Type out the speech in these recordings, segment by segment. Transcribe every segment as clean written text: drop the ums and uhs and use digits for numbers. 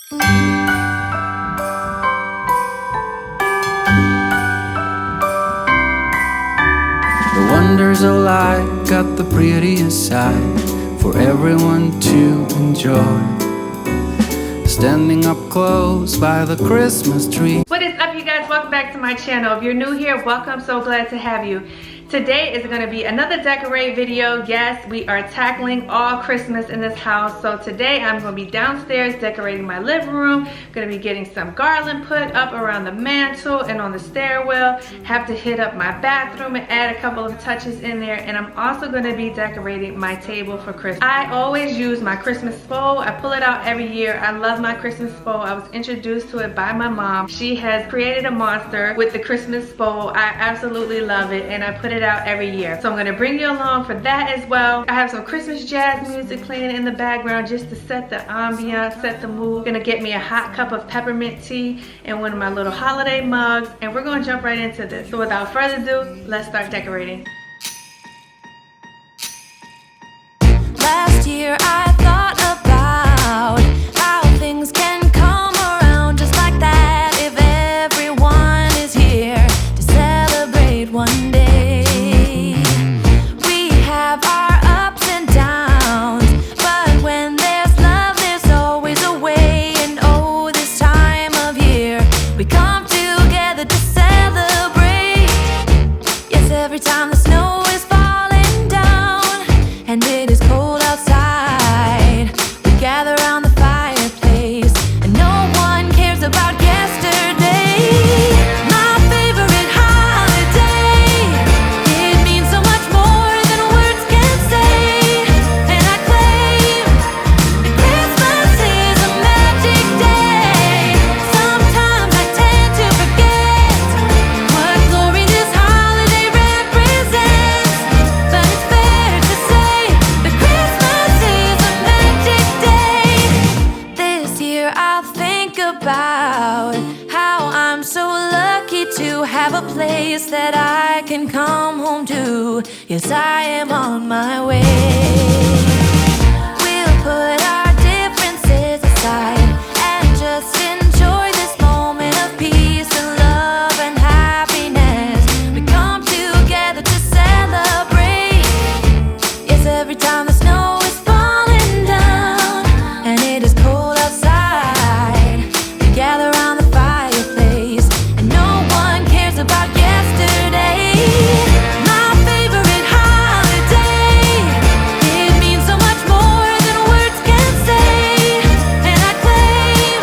The wonders of life got the prettiest side for everyone to enjoy. Standing up close by the Christmas tree. What is up, you guys? Welcome back to my channel. If you're new here, welcome. So glad to have you. Today is going to be another decorate video. Yes, we are tackling all Christmas in this house. So today I'm going to be downstairs decorating my living room. Going to be getting some garland put up around the mantle and on the stairwell. Have to hit up my bathroom and add a couple of touches in there. And I'm also going to be decorating my table for Christmas. I always use my Christmas Spode. I pull it out every year. I love my Christmas Spode. I was introduced to it by my mom. She has created a monster with the Christmas Spode. I absolutely love it, and I put it out every year. So I'm going to bring you along for that as well. I have some Christmas jazz music playing in the background just to set the ambiance, set the mood. Gonna get me a hot cup of peppermint tea and one of my little holiday mugs, and we're going to jump right into this. So without further ado, let's start decorating. Last year I thought about how things can come around just like that if everyone is here to celebrate one day. We have our ups and downs, but when there's love there's always a way. And oh, this time of year we come together to celebrate. Yes, every time the snow is falling down and it is cold outside, we gather around the fireplace and no one cares about yesterday. My favorite holiday, it means so much more than words can say. And I claim that Christmas is a magic day. Sometimes I tend to forget what glory this holiday represents, but it's fair to say that Christmas is a magic day. This year I'll think about how I'm so lucky to have a place that I can come home to. Yes, I am on my way. We'll put our differences aside and just enjoy this moment of peace and love and happiness. We come together to celebrate. Yes, every time the snow is falling down and it is cold outside, we gather around the fireplace and no one cares about yesterday. My favorite holiday, it means so much more than words can say. And I claim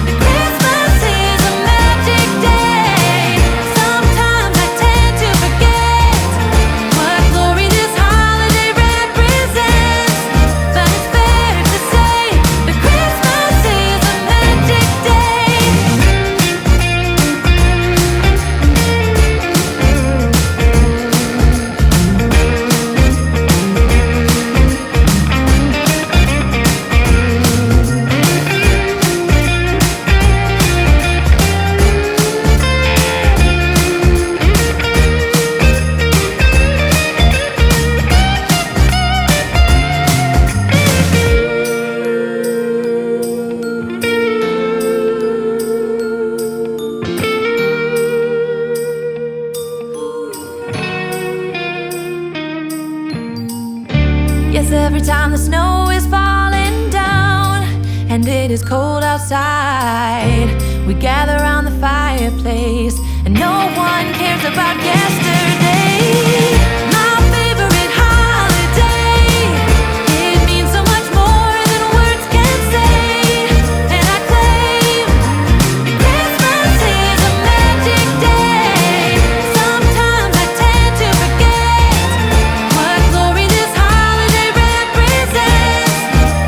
that Christmas is a magic day. Sometimes I tend to forget what glory this holiday represents, but it's fair to say that Christmas is a magic day. Yes, every time the snow is falling down and it is cold outside, we gather around the fireplace and no one cares about yesterday. My favorite holiday, it means so much more than words can say. And I claim that Christmas is a magic day. Sometimes I tend to forget what glory this holiday represents,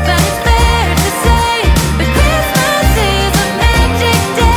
but it's fair to say that Christmas is a magic day.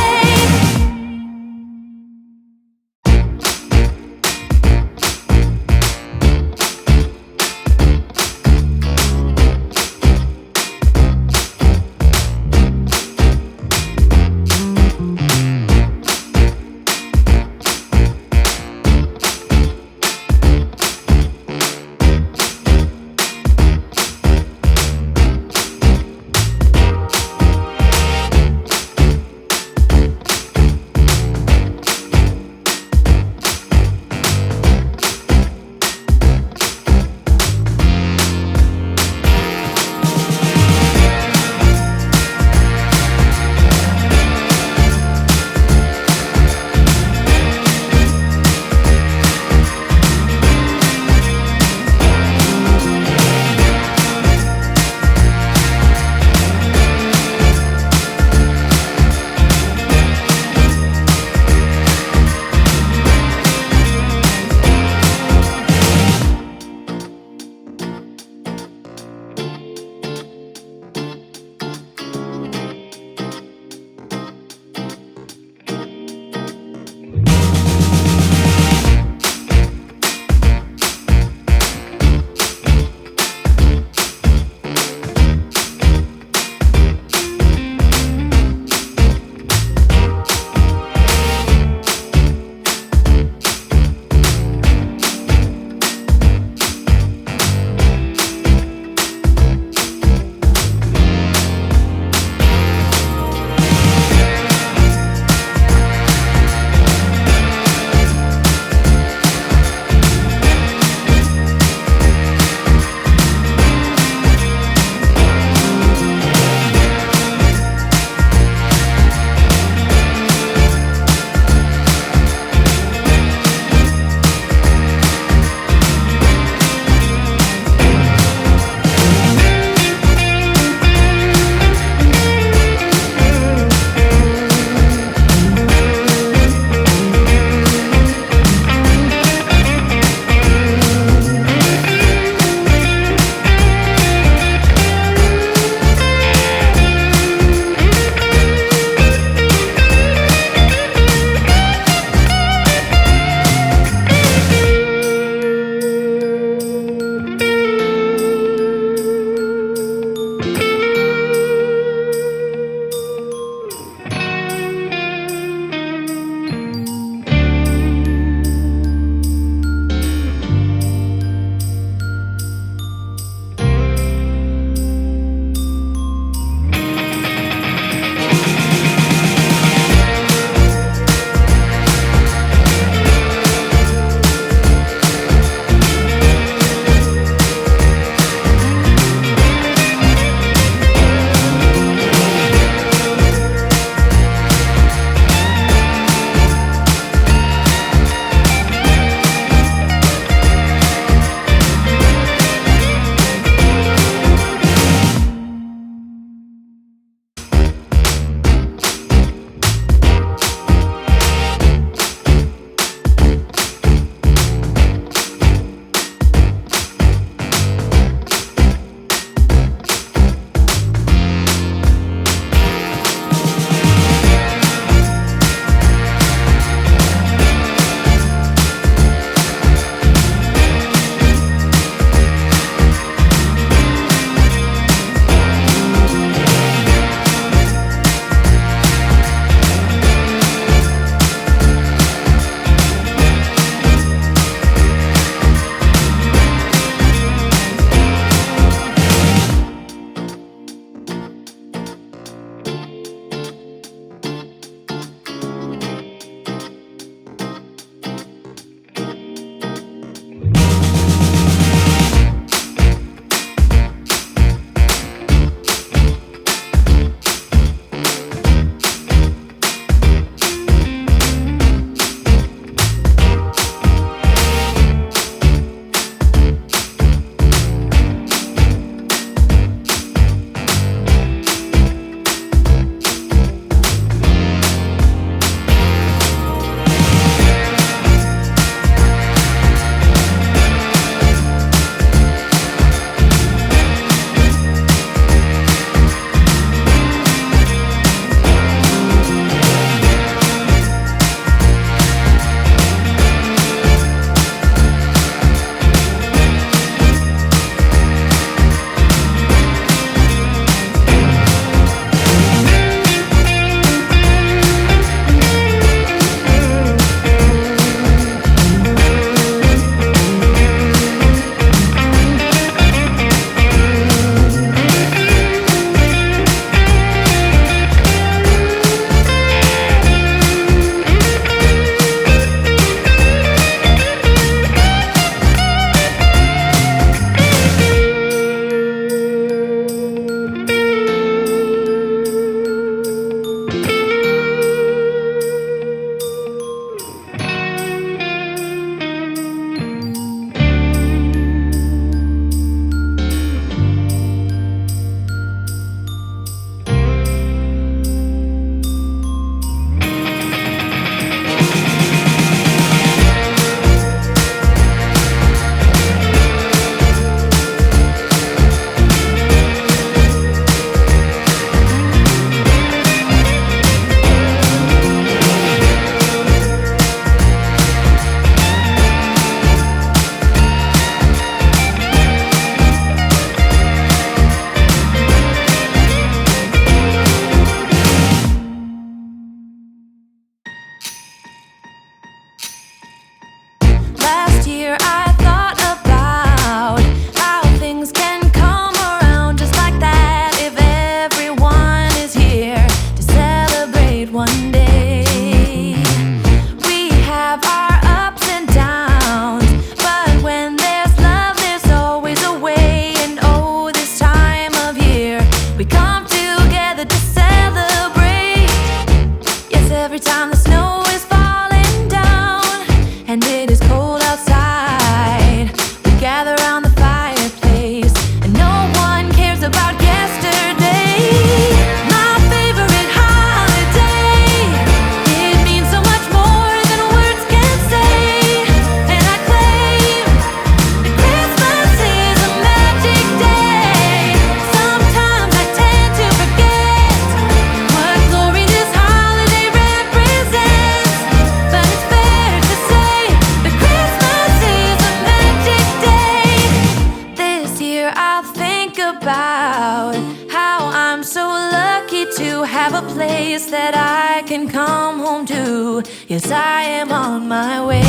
to have a place that I can come home to. Yes, I am on my way.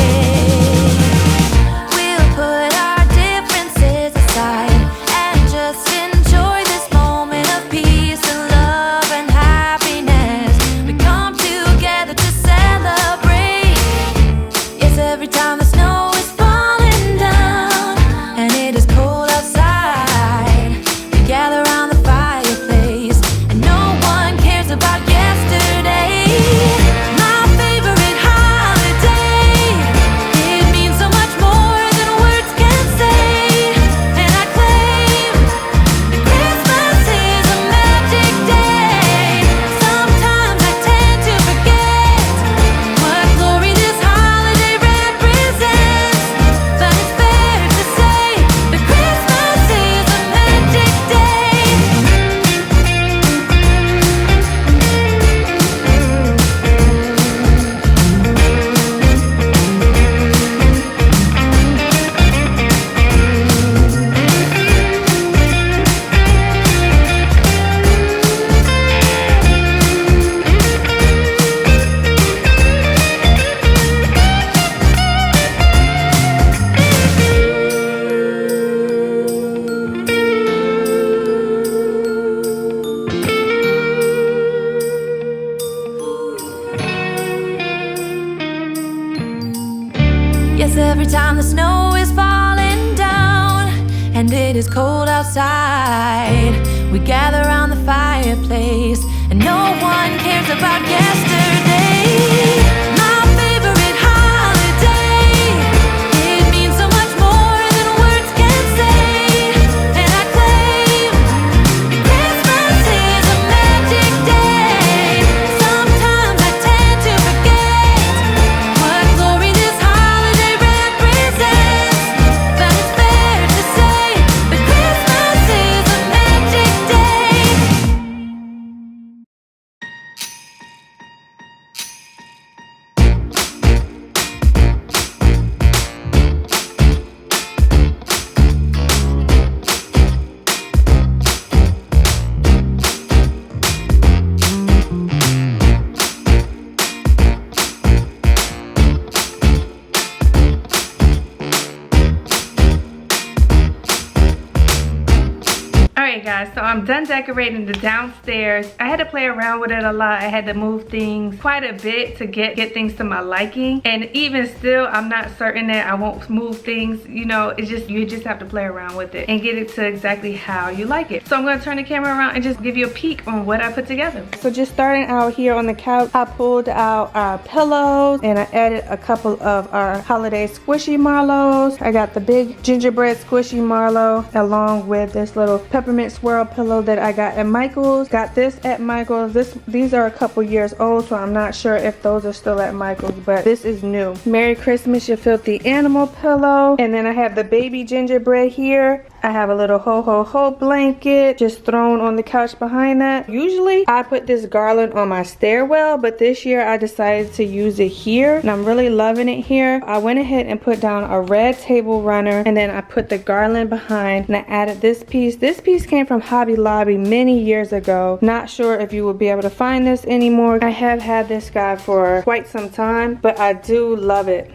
We'll put our differences aside and just enjoy this moment of peace and love and happiness. We come together to celebrate. Yes, every time the snow is falling down and it is cold outside, we gather around the fireplace and no one cares about yesterday. My favorite holiday, it means so much more than words can say. And I claim that Christmas is a magic day. Sometimes I tend to forget what glory this holiday represents, but it's fair to say that Christmas is a magic day. Yes, every time the snow is falling down and it is cold outside, we gather around the fireplace and no one cares about yesterday. My favorite holiday, it means so much more than words can say. And I claim that Christmas is a magic day. Sometimes I tend to forget what glory this holiday represents, but it's fair to say that Christmas is a magic day. Alright guys, so I'm done decorating the downstairs. I had to play around with it a lot. I had to move things quite a bit to get things to my liking. And even still, I'm not certain that I won't move things. You know, it's just, you just have to play around with it and get it to exactly how you like it. So I'm going to turn the camera around and just give you a peek on what I put together. So just starting out here on the couch, I pulled out our pillows and I added a couple of our holiday squishy marlows. I got the big gingerbread squishy marlow along with this little peppermint swirl pillow that I got at Michael's. Got this at Michael's. These are a couple years old, so I'm not sure if those are still at Michael's, but this is new. Merry Christmas, you filthy animal pillow. And then I have the baby gingerbread here. I have a little ho ho ho blanket just thrown on the couch behind that. Usually I put this garland on my stairwell, but this year I decided to use it here and I'm really loving it here. I went ahead and put down a red table runner and then I put the garland behind and I added this piece. This piece came from Hobby Lobby many years ago. Not sure if you will be able to find this anymore. I have had this guy for quite some time, but I do love it.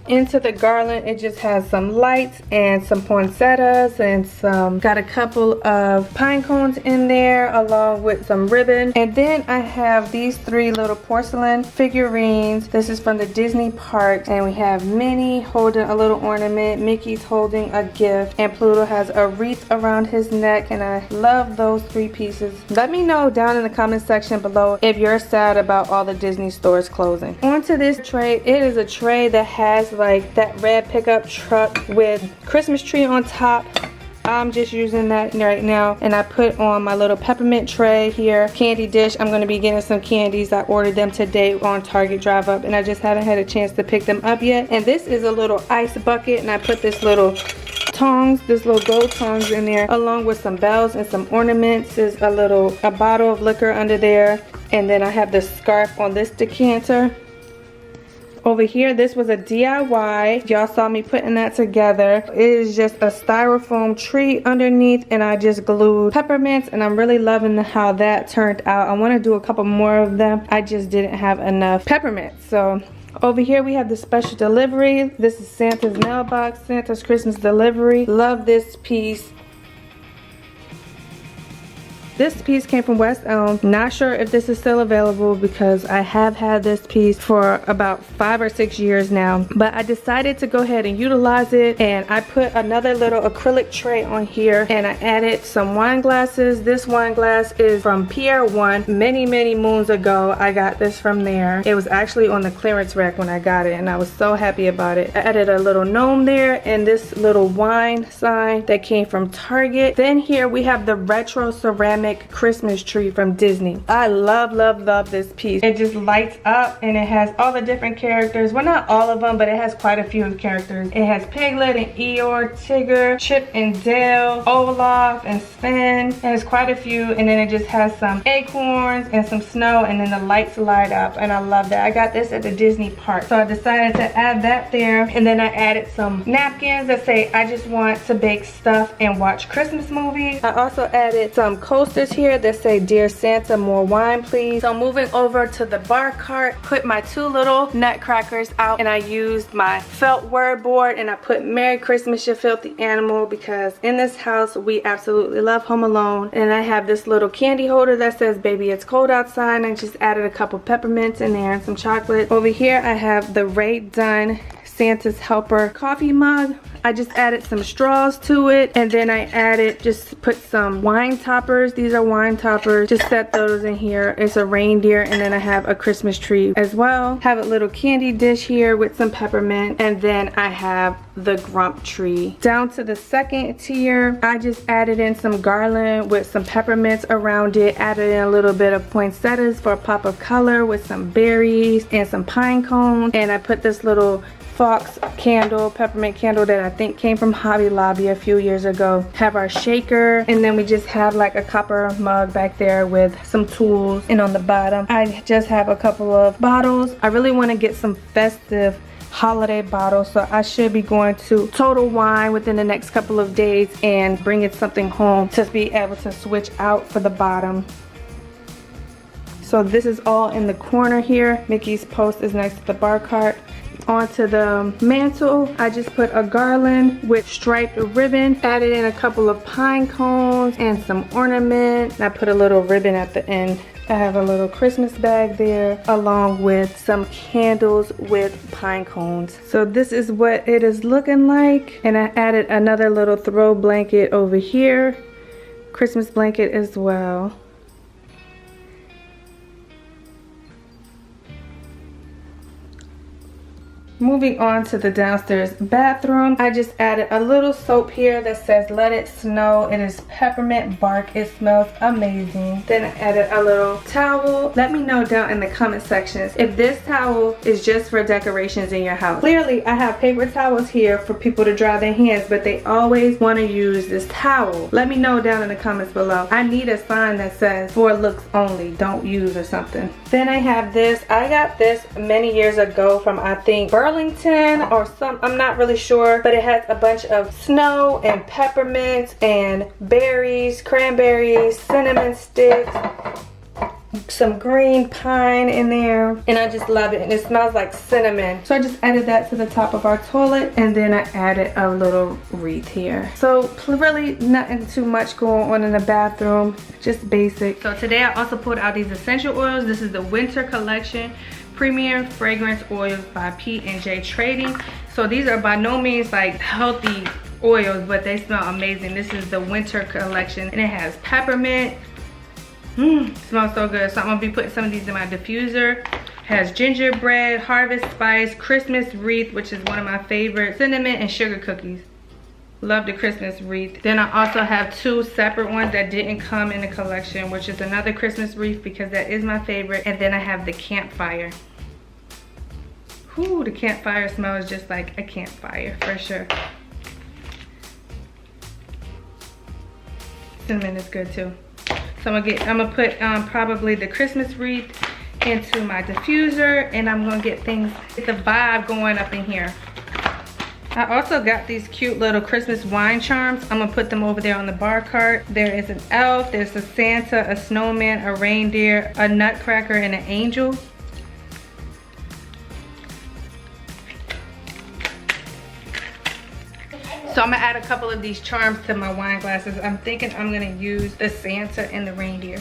Into the garland, it just has some lights and some poinsettias and some, got a couple of pine cones in there along with some ribbon. And then I have these three little porcelain figurines. This is from the Disney park and we have Minnie holding a little ornament, Mickey's holding a gift, and Pluto has a wreath around his neck, and I love those three pieces. Let me know down in the comment section below if you're sad about all the Disney stores closing. Onto this tray, it is a tray that has like that red pickup truck with Christmas tree on top. I'm just using that right now, and I put on my little peppermint tray here, candy dish. I'm going to be getting some candies. I ordered them today on Target Drive Up and I just haven't had a chance to pick them up yet. And this is a little ice bucket, and I put this little tongs, this little gold tongs in there along with some bells and some ornaments. There's a bottle of liquor under there, and then I have the scarf on this decanter. Over here, this was a DIY. Y'all saw me putting that together. It is just a styrofoam tree underneath, and I just glued peppermints, and I'm really loving how that turned out. I want to do a couple more of them. I just didn't have enough peppermints. So over here we have the special delivery. This is Santa's mailbox, Santa's Christmas delivery. Love this piece. This piece came from West Elm. Not sure if this is still available because I have had this piece for about 5 or 6 years now. But I decided to go ahead and utilize it, and I put another little acrylic tray on here, and I added some wine glasses. This wine glass is from Pier 1. Many moons ago, I got this from there. It was actually on the clearance rack when I got it, and I was so happy about it. I added a little gnome there and this little wine sign that came from Target. Then here we have the retro ceramic Christmas tree from Disney. I love this piece. It just lights up, and it has all the different characters. Well, not all of them, but it has quite a few characters. It has Piglet and Eeyore, Tigger, Chip and Dale, Olaf and Sven. It has quite a few, and then it just has some acorns and some snow, and then the lights light up, and I love that. I got this at the Disney park, so I decided to add that there. And then I added some napkins that say I just want to bake stuff and watch Christmas movies. I also added some coasters here that say Dear Santa, more wine please. So moving over to the bar cart, put my 2 little nutcrackers out, and I used my felt word board, and I put Merry Christmas you filthy animal, because in this house we absolutely love Home Alone. And I have this little candy holder that says baby it's cold outside, and I just added a couple peppermints in there and some chocolate. Over here I have the Ray Dunn Santa's Helper coffee mug. I just added some straws to it, and then I just put some wine toppers. These are wine toppers. Just set those in here. It's a reindeer, and then I have a Christmas tree as well. Have a little candy dish here with some peppermint, and then I have the Grump tree. Down to the second tier, I just added in some garland with some peppermints around it, added in a little bit of poinsettias for a pop of color with some berries and some pine cones, and I put this little fox candle, peppermint candle that I think came from Hobby Lobby a few years ago. Have our shaker, and then we just have like a copper mug back there with some tools, and on the bottom I just have a couple of bottles. I really want to get some festive holiday bottles, so I should be going to Total Wine within the next couple of days and bringing something home to be able to switch out for the bottom. So this is all in the corner here. Mickey's post is next to the bar cart. Onto the mantle, I just put a garland with striped ribbon, added in a couple of pine cones and some ornament, and I put a little ribbon at the end. I have a little Christmas bag there along with some candles with pine cones. So this is what it is looking like, and I added another little throw blanket over here, Christmas blanket as well. Moving on to the downstairs bathroom, I just added a little soap here that says Let It Snow. It is peppermint bark. It smells amazing. Then I added a little towel. Let me know down in the comment sections if this towel is just for decorations in your house. Clearly, I have paper towels here for people to dry their hands, but they always want to use this towel. Let me know down in the comments below. I need a sign that says for looks only, don't use, or something. Then I have this. I got this many years ago from, I think, Burlington or some, I'm not really sure, but it has a bunch of snow and peppermints and berries, cranberries, cinnamon sticks, some green pine in there, and I just love it, and it smells like cinnamon. So I just added that to the top of our toilet, and then I added a little wreath here. So really nothing too much going on in the bathroom, just basic. So today I also pulled out these essential oils. This is the winter collection Premier Fragrance Oils by P&J Trading. So these are by no means like healthy oils, but they smell amazing. This is the winter collection, and it has peppermint. Smells so good. So I'm gonna be putting some of these in my diffuser. It has gingerbread, harvest spice, Christmas wreath, which is one of my favorites, cinnamon and sugar cookies. Love the Christmas wreath. Then I also have 2 separate ones that didn't come in the collection, which is another Christmas wreath because that is my favorite. And then I have the campfire. Ooh, the campfire smells just like a campfire for sure. Cinnamon is good too. So I'm gonna put probably the Christmas wreath into my diffuser, and I'm gonna get the vibe going up in here. I also got these cute little Christmas wine charms. I'm gonna put them over there on the bar cart. There is an elf, there's a Santa, a snowman, a reindeer, a nutcracker, and an angel. So I'm gonna add a couple of these charms to my wine glasses. I'm thinking I'm gonna use the Santa and the reindeer.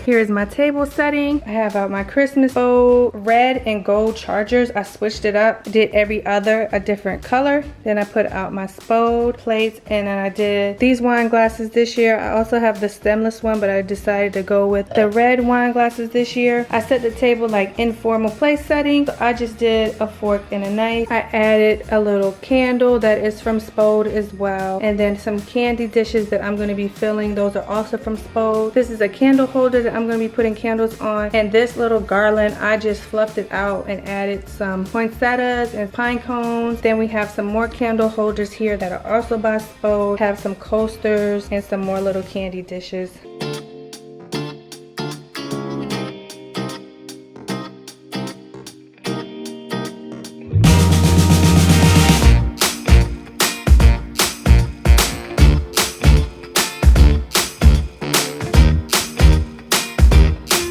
Here is my table setting. I have out my Christmas Spode red and gold chargers. I switched it up, did every other a different color. Then I put out my Spode plates, and then I did these wine glasses this year. I also have the stemless one, but I decided to go with the red wine glasses this year. I set the table like informal place setting. So I just did a fork and a knife. I added a little candle that is from Spode as well. And then some candy dishes that I'm gonna be filling. Those are also from Spode. This is a candle holder that I'm gonna be putting candles on, and this little garland, I just fluffed it out and added some poinsettias and pine cones. Then we have some more candle holders here that are also by Spode. Have some coasters and some more little candy dishes.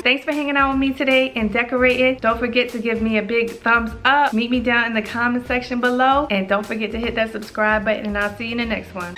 Thanks for hanging out with me today and decorating. Don't forget to give me a big thumbs up. Meet me down in the comment section below. And don't forget to hit that subscribe button, and I'll see you in the next one.